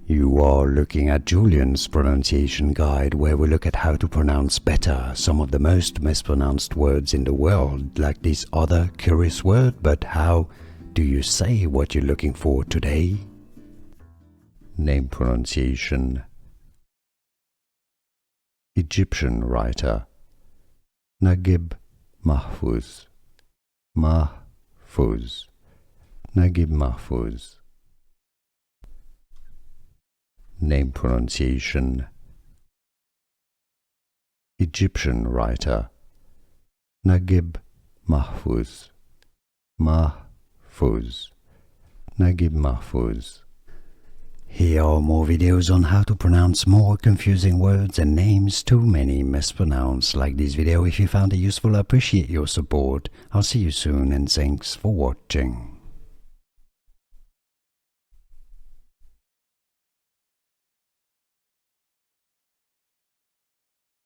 You are looking at Julian's pronunciation guide, where we look at how to pronounce better some of the most mispronounced words in the world, like this other curious word. But how do you say what you're looking for today? Name pronunciation. Egyptian writer Naguib Mahfouz. Mahfouz. Naguib Mahfouz. Name pronunciation. Egyptian writer Naguib Mahfouz. Mahfouz. Naguib Mahfouz. Here are more videos on how to pronounce more confusing words and names too many mispronounced. Like this video if you found it useful. I appreciate your support. I'll see you soon and thanks for watching.